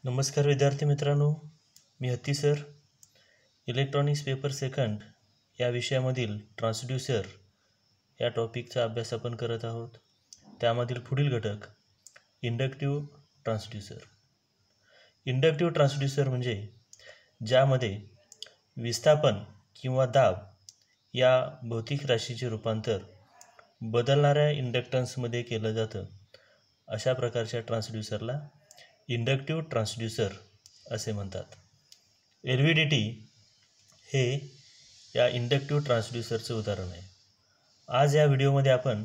नमस्कार विद्यार्थी मित्रांनो, मी हत्ती सर. इलेक्ट्रॉनिक्स पेपर सेकंड या विषयामधील ट्रान्सड्यूसर या टॉपिकचा अभ्यास आपण करत आहोत. त्यामधील पुढील घटक इंडक्टिव्ह ट्रान्सड्यूसर. इंडक्टिव्ह ट्रान्सड्यूसर म्हणजे ज्यामध्ये विस्थापन किंवा दाब या भौतिक राशीचे रूपांतर बदलणाऱ्या इंडक्टन्समध्ये केलं जातं, अशा प्रकारच्या ट्रान्सड्यूसरला इंडक्टिव्ह ट्रान्सड्यूसर असे म्हणतात. LVDT हे या इंडक्टिव्ह ट्रान्सड्यूसरचे उदाहरण आहे. आज या व्हिडिओमध्ये आपण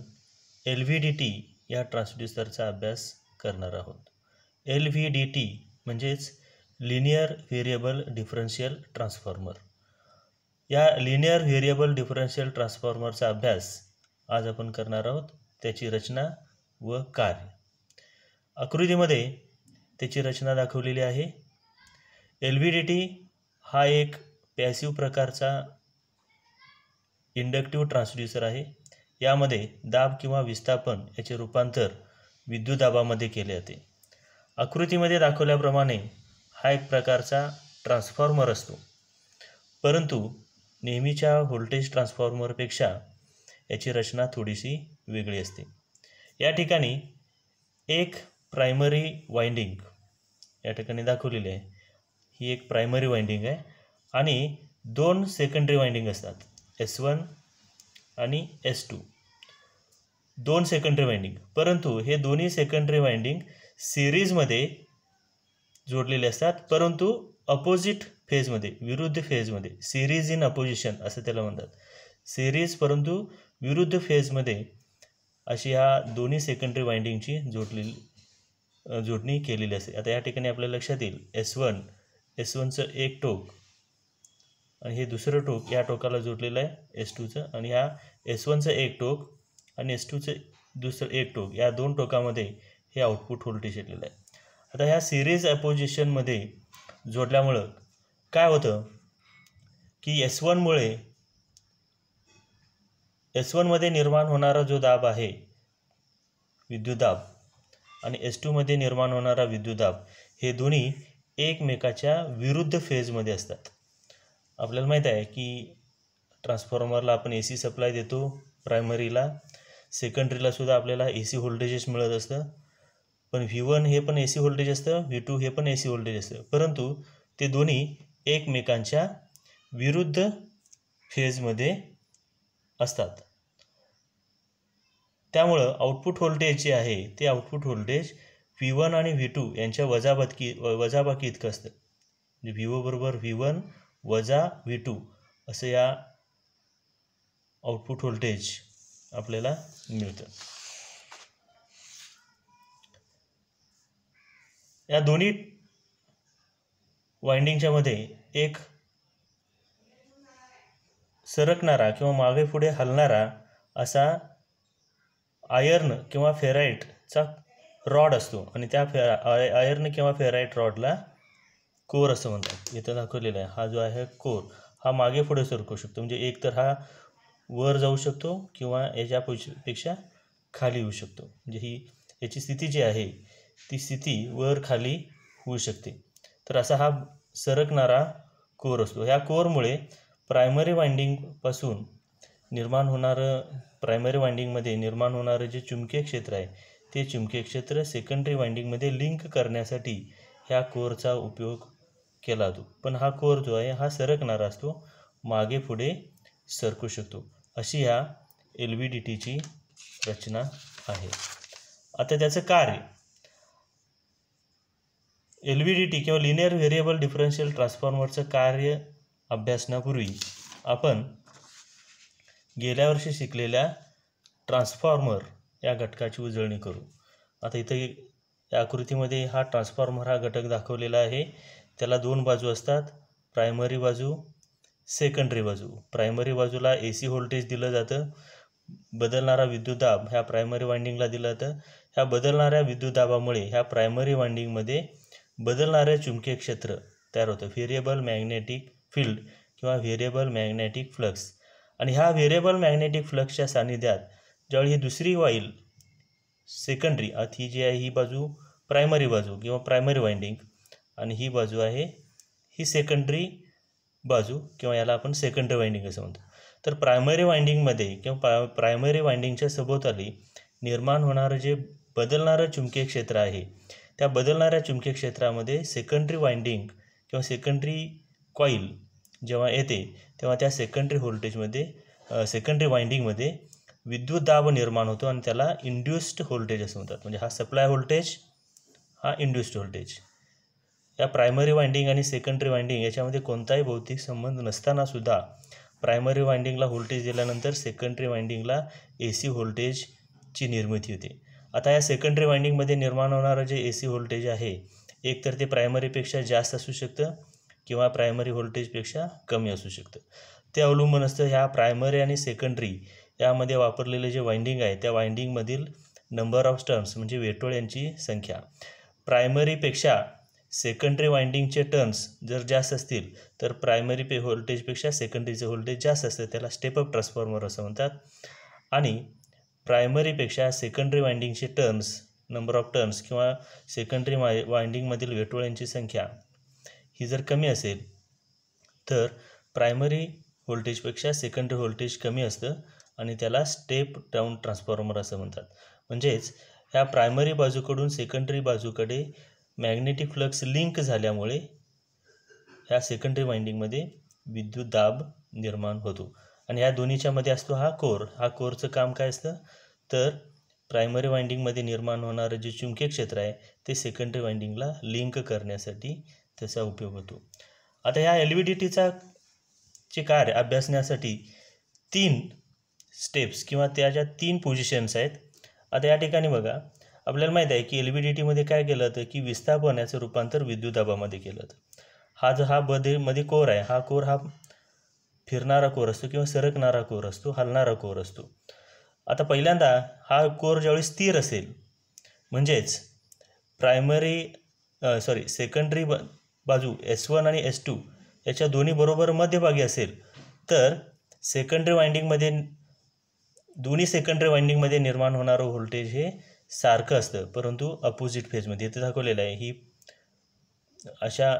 LVDT या ट्रान्सड्यूसरचा अभ्यास करणार आहोत. LVDT म्हणजेच लिनियर व्हेरिएबल डिफरन्शियल ट्रान्सफॉर्मर. या लिनियर व्हेरिएबल डिफरन्शियल ट्रान्सफॉर्मरचा अभ्यास आज आपण करणार आहोत. त्याची रचना व कार्य आकृतीमध्ये त्याची रचना दाखवलेली आहे. LVDT हा एक पॅसिव्ह प्रकारचा इंडक्टिव्ह ट्रान्सड्यूसर आहे. यामध्ये दाब किंवा विस्थापन याचे रूपांतर विद्युतदाबामध्ये केले जाते. आकृतीमध्ये दाखवल्याप्रमाणे हा एक प्रकारचा ट्रान्सफॉर्मर असतो, परंतु नेहमीच्या व्होल्टेज ट्रान्सफॉर्मरपेक्षा याची रचना थोडीशी वेगळी असते. या ठिकाणी एक प्रायमरी वाइंडिंग या ठिकाणी दाखवलेली आहे. ही एक प्रायमरी वाइंडिंग आहे आणि दोन सेकंडरी वाइंडिंग असतात, S1 आणि S2. दोन सेकंडरी वाइंडिंग, परंतु हे दोन्ही सेकंडरी वाइंडिंग सिरीजमध्ये जोडलेले असतात, परंतु अपोजिट फेजमध्ये, विरुद्ध फेजमध्ये. सिरीज इन अपोजिशन असं त्याला म्हणतात. सिरीज परंतु विरुद्ध फेजमध्ये अशी ह्या दोन्ही सेकंडरी वाइंडिंगची जोडणी केलेली असते. आता या ठिकाणी आपल्या लक्षात येईल S1चं एक टोक आणि हे दुसरं टोक या टोकाला जोडलेलं आहे S2चं, आणि ह्या S1चं एक टोक आणि S2चं दुसरं एक टोक, या दोन टोकामध्ये हे आउटपुट व्होल्टेज येलेलं आहे. आता ह्या सिरीज अपोजिशनमध्ये जोडल्यामुळं काय होतं की S1मध्ये निर्माण होणारा जो दाब आहे विद्युतदाब आणि S2मध्ये निर्माण होणारा विद्युतदाब हे दोन्ही एकमेकाच्या विरुद्ध फेजमध्ये असतात. आपल्याला माहीत आहे की ट्रान्सफॉर्मरला आपण AC सप्लाय देतो प्रायमरीला, सेकंडरीला सुद्धा आपल्याला AC व्होल्टेजेस मिळत असतं. पण V1 हे पण AC व्होल्टेज असतं, V2 हे पण AC व्होल्टेज असतं, परंतु ते दोन्ही एकमेकांच्या विरुद्ध फेजमध्ये असतात. त्यामुळं आउटपुट व्होल्टेज जे आहे ते आउटपुट व्होल्टेज V1 आणि V2 यांच्या वजाबाकी इतकं असतं. म्हणजे VO बरोबर V1 वजा V2 असं या आउटपुट व्होल्टेज आपल्याला मिळतं. या दोन्ही वाइंडिंगच्या मध्ये एक सरकणारा किंवा मागे पुढे हलणारा असा आयर्न किंवा फेराइटचा रॉड असतो, आणि त्या आयर्न किंवा फेराइट रॉडला कोर असं म्हणतात. इथं दाखवलेला आहे. हा जो आहे कोर, हा मागे पुढे सरकू शकतो. म्हणजे एक तर हा वर जाऊ शकतो किंवा याच्यापेक्षा खाली येऊ शकतो. म्हणजे ही याची स्थिती जी आहे ती स्थिती वर खाली होऊ शकते. तर असा हा सरकणारा कोर असतो. ह्या कोरमुळे प्रायमरी वाइंडिंगपासून प्रायमरी वाइंडिंगमध्ये निर्माण होणारं जे चुंबकीय क्षेत्र आहे ते चुंबकीय क्षेत्र सेकंडरी वाइंडिंगमध्ये लिंक करण्यासाठी ह्या कोरचा उपयोग केला जातो. पण हा कोर जो आहे हा सरकणारा असतो, मागे पुढे सरकू शकतो. अशी ह्या LVDTची रचना आहे. आता त्याचं कार्य, LVDT किंवा लिनियर व्हेरिएबल डिफरन्शियल ट्रान्सफॉर्मरचं कार्य अभ्यासण्यापूर्वी आपण गेल्या वर्षी शिकलेल्या ट्रान्सफॉर्मर या घटकाची उजळणी करू. आता इथे या आकृतीमध्ये हा ट्रान्सफॉर्मर हा घटक दाखवलेला आहे. त्याला दोन बाजू असतात, प्रायमरी बाजू, सेकंडरी बाजू. प्रायमरी बाजूला AC व्होल्टेज दिलं जातं, बदलणारा विद्युतदाब ह्या प्रायमरी वाइंडिंगला दिलं जातं. ह्या बदलणाऱ्या विद्युतदाबामुळे ह्या प्रायमरी वाइंडिंगमध्ये बदलणारे चुंबकीय क्षेत्र तयार होतं, व्हेरिएबल मॅग्नेटिक फील्ड किंवा व्हेरिएबल मॅग्नेटिक फ्लक्स. आणि ह्या व्हेरिएबल मॅग्नेटिक फ्लक्सच्या सानिध्यात ज्यावेळी ही दुसरी वाईल सेकंडरी, ही जी आहे ही बाजू प्रायमरी बाजू किंवा प्रायमरी वाइंडिंग, आणि ही बाजू आहे ही सेकंडरी बाजू किंवा याला आपण सेकंडरी वाइंडिंग असं म्हणतो. तर प्रायमरी वाइंडिंगमध्ये किंवा प्रायमरी वाइंडिंगच्या सभोवताली निर्माण होणारं जे बदलणारं चुंबकीय क्षेत्र आहे, त्या बदलणाऱ्या चुंबकीय क्षेत्रामध्ये सेकंडरी वाइंडिंग किंवा सेकंडरी कॉईल जेव्हा येते तेव्हा त्या सेकंडरी व्होल्टेजमध्ये सेकंडरी वाइंडिंगमध्ये विद्युत दाब निर्माण होतो आणि त्याला इंड्युस्ड व्होल्टेज असं म्हणतात. म्हणजे हा सप्लाय व्होल्टेज, हा इंड्युस्ड व्होल्टेज. या प्रायमरी वाइंडिंग आणि सेकंडरी वाइंडिंग याच्यामध्ये कोणताही भौतिक संबंध नसताना सुद्धा प्रायमरी वाइंडिंगला व्होल्टेज दिल्यानंतर सेकंडरी वाइंडिंगला AC व्होल्टेजची निर्मिती होते. आता या सेकंडरी वाइंडिंगमध्ये निर्माण होणारं जे AC व्होल्टेज आहे, एक तर ते प्रायमरीपेक्षा जास्त असू शकतं किंवा प्रायमरी व्होल्टेजपेक्षा कमी असू शकतं. ते अवलंबून असतं ह्या प्रायमरी आणि सेकंडरी यामध्ये वापरलेले जे वाइंडिंग आहे त्या वाइंडिंगमधील नंबर ऑफ टर्न्स म्हणजे वेटोळ्यांची संख्या. प्रायमरीपेक्षा सेकंडरी वाइंडिंगचे टर्न्स जर जास्त असतील तर प्रायमरी व्होल्टेजपेक्षा सेकंडरीचं व्होल्टेज जास्त असतं, त्याला स्टेपअप ट्रान्सफॉर्मर असं म्हणतात. आणि प्रायमरीपेक्षा सेकंडरी वाइंडिंगचे टर्न्स, नंबर ऑफ टर्न्स किंवा सेकंडरी वाइंडिंगमधील वेटोळ्यांची संख्या ही जर कमी असेल तर प्रायमरी व्होल्टेजपेक्षा सेकंडरी व्होल्टेज कमी असतं आणि त्याला स्टेप डाऊन ट्रान्सफॉर्मर असं म्हणतात. म्हणजेच ह्या प्रायमरी बाजूकडून सेकंडरी बाजूकडे मॅग्नेटिक फ्लक्स लिंक झाल्यामुळे ह्या सेकंडरी वाइंडिंगमध्ये विद्युत दाब निर्माण होतो. आणि ह्या दोन्हीच्या मध्ये असतो हा कोर. हा कोरचं काम काय असतं तर प्रायमरी वाइंडिंगमध्ये निर्माण होणारं जे चुंबकीय क्षेत्र आहे ते सेकंडरी वाइंडिंगला लिंक करण्यासाठी त्याचा उपयोग होतो. आता ह्या LVDTचा चे कार्य अभ्यासण्यासाठी 3 स्टेप्स किंवा त्याच्या 3 पोझिशन्स आहेत. आता या ठिकाणी बघा, आपल्याला माहीत आहे की LVDTमध्ये काय केलं होतं की विस्थापन याचं रूपांतर विद्युतदाबामध्ये केलं होतं. हा मध्ये कोर आहे, हा कोर हा फिरणारा कोर असतो किंवा सरकणारा कोर असतो, हलणारा कोर असतो. आता पहिल्यांदा हा कोर ज्यावेळी स्थिर असेल म्हणजेच सेकंडरी बाजू S1 आणि S2 याच्या दोन्ही बरोबर मध्यभागी असेल तर दोन्ही सेकंडरी वाइंडिंगमध्ये निर्माण होणारं व्होल्टेज हे सारखं असतं, परंतु अपोजिट फेजमध्ये. इथे दाखवलेलं आहे ही अशा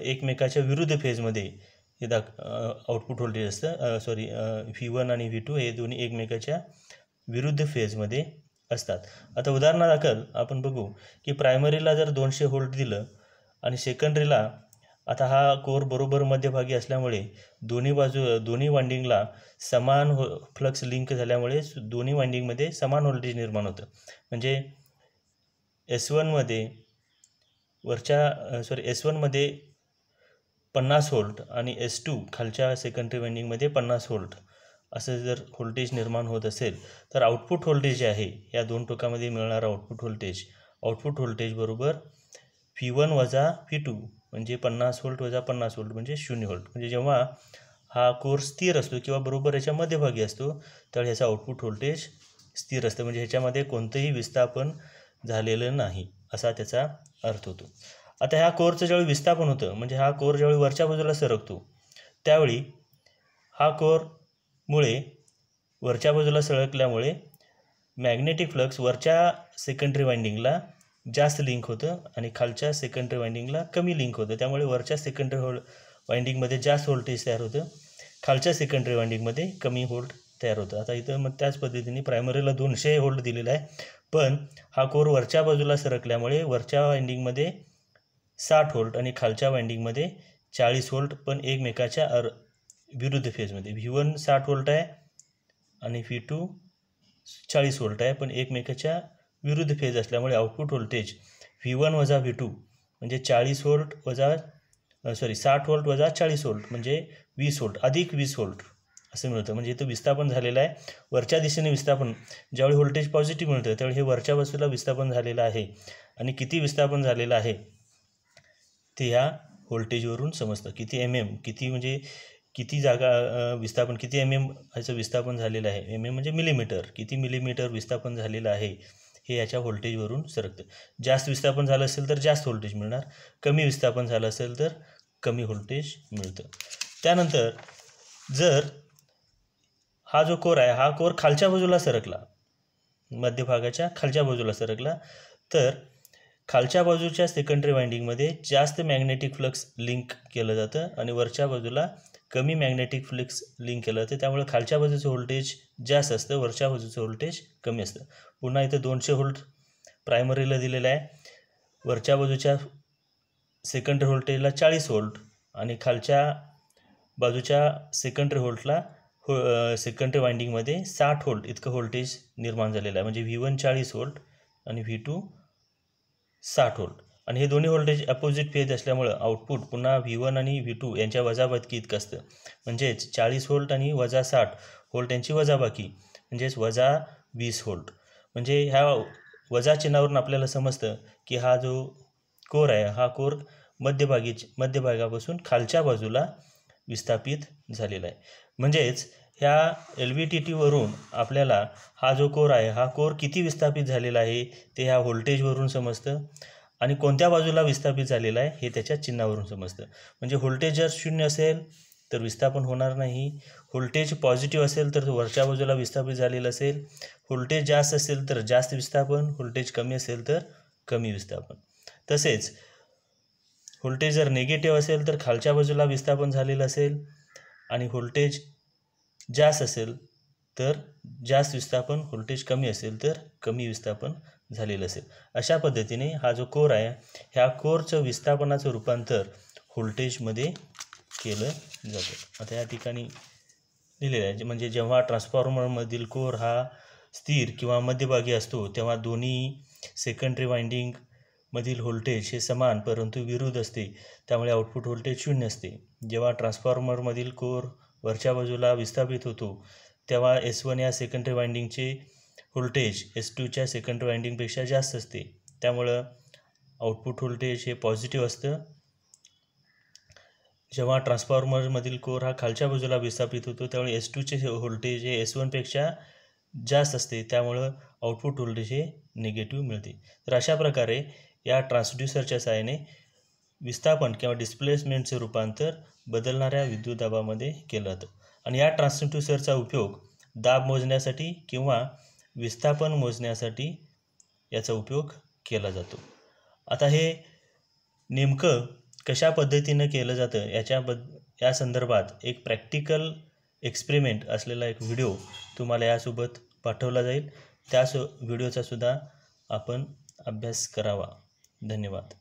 एकमेकाच्या विरुद्ध फेजमध्ये हे आउटपुट व्होल्टेज असतं. V1 आणि V2 हे दोन्ही एकमेकाच्या विरुद्ध फेजमध्ये असतात. आता उदाहरणादाखल आपण बघू की प्रायमरीला जर 200 व्होल्ट दिलं आणि सेकंडरीला, आता हा कोर बरोबर मध्यभागी असल्यामुळे दोन्ही वाइंडिंगला समान फ्लक्स लिंक झाल्यामुळे दोन्ही वाइंडिंगमध्ये समान व्होल्टेज निर्माण होतं. म्हणजे S1मध्ये S1मध्ये 50 व्होल्ट आणि S2 खालच्या सेकंडरी वाइंडिंगमध्ये 50 व्होल्ट असं जर व्होल्टेज निर्माण होत असेल तर आउटपुट व्होल्टेज जे आहे या दोन टोकामध्ये मिळणारा आउटपुट व्होल्टेज बरोबर V1 वजा V2 म्हणजे 50 व्होल्ट वजा 50 व्होल्ट म्हणजे 0 व्होल्ट. म्हणजे जेव्हा हा कोर स्थिर असतो किंवा बरोबर याच्या मध्यभागी असतो त्यावेळी ह्याचा आउटपुट व्होल्टेज स्थिर असतं, म्हणजे ह्याच्यामध्ये कोणतंही विस्थापन झालेलं नाही असा त्याचा अर्थ होतो. आता ह्या कोरचं ज्यावेळी विस्थापन होतं म्हणजे हा कोर ज्यावेळी वरच्या बाजूला सरकतो त्यावेळी हा कोरमुळे वरच्या बाजूला सरकल्यामुळे मॅग्नेटिक फ्लक्स वरच्या सेकंडरी वाइंडिंगला जास्त लिंक होतं आणि खालच्या सेकंडरी वाइंडिंगला कमी लिंक होतं. त्यामुळे वरच्या सेकंडरी वाइंडिंगमध्ये जास्त व्होल्टेज तयार होतं, खालच्या सेकंडरी वाइंडिंगमध्ये कमी व्होल्ट तयार होतं. आता इथं मग त्याच पद्धतीने प्रायमरीला 200 व्होल्ट दिलेला आहे, पण हा कोर वरच्या बाजूला सरकल्यामुळे वरच्या वाइंडिंगमध्ये 60 व्होल्ट आणि खालच्या वाइंडिंगमध्ये 40 व्होल्ट, पण एकमेकाच्या विरुद्ध फेजमध्ये. V1 60 व्होल्ट आहे आणि V2 40 व्होल्ट आहे, पण एकमेकाच्या विरुद्ध फेज असल्यामुळे आउटपुट व्होल्टेज V1 वजा V2 म्हणजे 60 व्होल्ट वजा 40 व्होल्ट म्हणजे 20 व्होल्ट अधिक 20 व्होल्ट असं मिळतं. म्हणजे इथं विस्थापन झालेलं आहे, वरच्या दिशेने विस्थापन. ज्यावेळी व्होल्टेज पॉझिटिव्ह मिळतं त्यावेळी हे वरच्या बाजूला विस्थापन झालेलं आहे आणि किती विस्थापन झालेलं आहे ते ह्या व्होल्टेजवरून समजतं. किती mm, किती जागा विस्थापन, किती mm ह्याचं विस्थापन झालेलं आहे. mm म्हणजे मिलीमीटर, किती मिलीमीटर विस्थापन झालेलं आहे हे याच्या व्होल्टेजवरून सरकतं. जास्त विस्थापन झालं असेल तर जास्त व्होल्टेज मिळणार, कमी विस्थापन झालं असेल तर कमी व्होल्टेज मिळतं. त्यानंतर जर हा जो कोर आहे हा कोर खालच्या बाजूला सरकला, मध्यभागाच्या खालच्या बाजूला सरकला, तर खालच्या बाजूच्या सेकंडरी वाइंडिंगमध्ये जास्त मॅग्नेटिक फ्लक्स लिंक केलं जातं आणि वरच्या बाजूला कमी मॅग्नेटिक फ्लक्स लिंक केलं जातं. त्यामुळे खालच्या बाजूचं व्होल्टेज जास्त असतं, वरच्या बाजूचं व्होल्टेज कमी असतं. पुन्हा इथं 200 व्होल्ट प्रायमरीला दिलेलं आहे, वरच्या बाजूच्या सेकंडरी व्होल्टेजला 40 व्होल्ट आणि खालच्या बाजूच्या सेकंडरी सेकंडरी वाइंडिंगमध्ये 60 व्होल्ट इतकं व्होल्टेज निर्माण झालेलं आहे. म्हणजे V1 40 व्होल्ट आणि V2 60 व्होल्ट आणि हे दोन्ही व्होल्टेज अपोजिट फेज असल्यामुळं आउटपुट पुन्हा V1 आणि V2 यांच्या वजाबाकी इतकं असतं. म्हणजेच 40 व्होल्ट आणि वजा 60 व्होल्ट यांची वजाबाकी म्हणजेच वजा 20 व्होल्ट. म्हणजे ह्या वजा चिन्हावरून आपल्याला समजतं की हा जो कोर आहे हा कोर मध्यभागापासून खालच्या बाजूला विस्थापित झालेला आहे. म्हणजेच ह्या LVDT आपल्याला हा जो कोर आहे हा कोर किती विस्थापित झालेला आहे ते ह्या व्होल्टेजवरून समजतं आणि कोणत्या बाजूला विस्थापित झालेला आहे हे त्याच्या चिन्हावरून समजतं. म्हणजे व्होल्टेज जर 0 असेल तर विस्थापन होणार नाही, व्होल्टेज पॉझिटिव्ह असेल तर वरच्या बाजूला विस्थापित झालेलं असेल, व्होल्टेज जास्त असेल तर जास्त विस्थापन, व्होल्टेज कमी असेल तर कमी विस्थापन. तसेच व्होल्टेज जर निगेटिव्ह असेल तर खालच्या बाजूला विस्थापन झालेलं असेल आणि व्होल्टेज जास्त असेल तर जास्त विस्थापन, व्होल्टेज कमी असेल तर कमी विस्थापन झालेलं असेल. अशा पद्धतीने हा जो कोर आहे ह्या कोरचं विस्थापनाचं रूपांतर व्होल्टेजमध्ये केलं जातं. आता या ठिकाणी लिहिलेलं आहे म्हणजे जेव्हा ट्रान्सफॉर्मरमधील कोर हा स्थिर किंवा मध्यभागी असतो तेव्हा दोन्ही सेकंडरी वाइंडिंगमधील व्होल्टेज हे समान परंतु विरुद्ध असते, त्यामुळे आउटपुट व्होल्टेज 0 असते. जेव्हा ट्रान्सफॉर्मरमधील कोर वरच्या बाजूला विस्थापित होतो तेव्हा S1 या सेकंडरी वाइंडिंगचे व्होल्टेज S2च्या सेकंडरी वाइंडिंगपेक्षा जास्त असते, त्यामुळं आउटपुट व्होल्टेज हे पॉझिटिव्ह असतं. जेव्हा ट्रान्सफॉर्मरमधील कोर हा खालच्या बाजूला विस्थापित होतो त्यामुळे S2चे व्होल्टेज हे S1पेक्षा जास्त असते, त्यामुळं आउटपुट व्होल्टेज हे निगेटिव्ह मिळते. तर अशा प्रकारे या ट्रान्सड्यूसरच्या सहाय्याने विस्थापन किंवा डिस्प्लेसमेंटचे रूपांतर बदलणाऱ्या विद्युतदाबामध्ये केलं जातं आणि या ट्रान्सड्यूसरचा उपयोग दाब मोजण्यासाठी किंवा विस्थापन मोजण्यासाठी याचा उपयोग केला जातो. आता हे नेमकं कशा पद्धतीनं केलं जातं या संदर्भात एक प्रॅक्टिकल एक्सपेरिमेंट असलेला एक व्हिडिओ तुम्हाला यासोबत पाठवला जाईल. त्या व्हिडिओचा सुद्धा आपण अभ्यास करावा. धन्यवाद.